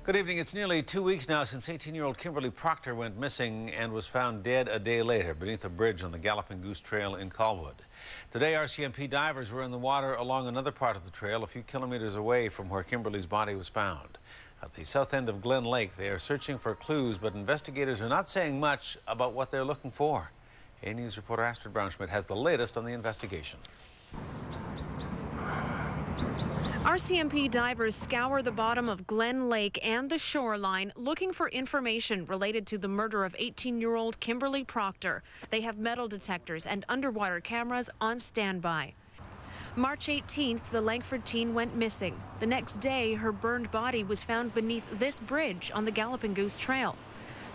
Good evening. It's nearly 2 weeks now since 18-year-old Kimberly Proctor went missing and was found dead a day later beneath a bridge on the Galloping Goose Trail in Colwood. Today, RCMP divers were in the water along another part of the trail a few kilometers away from where Kimberly's body was found. At the south end of Glen Lake, they are searching for clues, but investigators are not saying much about what they're looking for. A News reporter Astrid Braunschmidt has the latest on the investigation. RCMP divers scour the bottom of Glen Lake and the shoreline looking for information related to the murder of 18-year-old Kimberly Proctor. They have metal detectors and underwater cameras on standby. March 18th, the Langford teen went missing. The next day, her burned body was found beneath this bridge on the Galloping Goose Trail.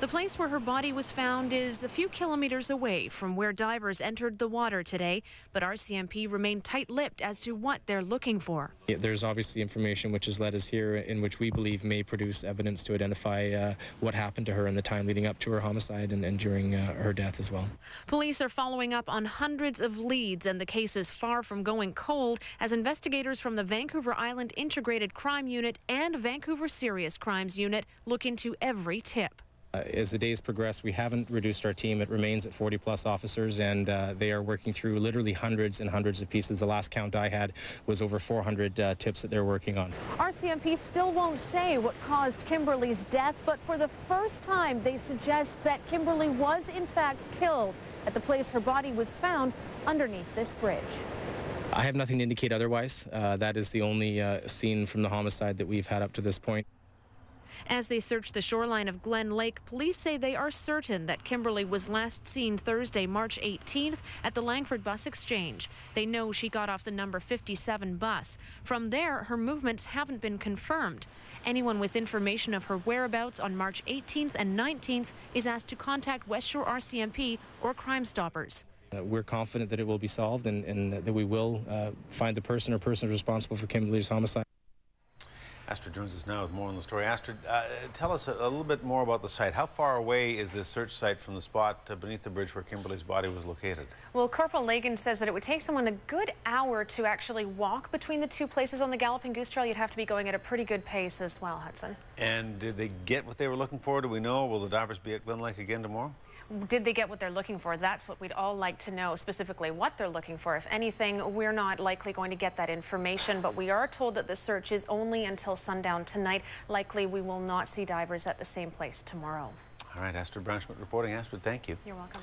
The place where her body was found is a few kilometers away from where divers entered the water today, but RCMP remained tight-lipped as to what they're looking for. There's obviously information which has led us here in which we believe may produce evidence to identify what happened to her in the time leading up to her homicide and during her death as well. Police are following up on hundreds of leads, and the case is far from going cold as investigators from the Vancouver Island Integrated Crime Unit and Vancouver Serious Crimes Unit look into every tip. As the days progress, we haven't reduced our team. It remains at 40-plus officers, and they are working through literally hundreds and hundreds of pieces. The last count I had was over 400 tips that they're working on. RCMP still won't say what caused Kimberly's death, but for the first time, they suggest that Kimberly was in fact killed at the place her body was found underneath this bridge. I have nothing to indicate otherwise. That is the only scene from the homicide that we've had up to this point. As they search the shoreline of Glen Lake, police say they are certain that Kimberly was last seen Thursday, March 18th at the Langford bus exchange. They know she got off the number 57 bus. From there, her movements haven't been confirmed. Anyone with information of her whereabouts on March 18th and 19th is asked to contact West Shore RCMP or Crime Stoppers. We're confident that it will be solved and that we will find the person or persons responsible for Kimberly's homicide. Astrid joins us now with more on the story. Astrid, tell us a little bit more about the site. How far away is this search site from the spot beneath the bridge where Kimberly's body was located? Well, Corporal Lagan says that it would take someone a good hour to actually walk between the two places on the Galloping Goose Trail. You'd have to be going at a pretty good pace as well, Hudson. And did they get what they were looking for? Do we know? Will the divers be at Glen Lake again tomorrow? Did they get what they're looking for? That's what we'd all like to know, specifically what they're looking for. If anything, we're not likely going to get that information, but we are told that the search is only until sundown tonight. Likely we will not see divers at the same place tomorrow. All right, Astrid Braunschmidt reporting. Astrid, thank you. You're welcome.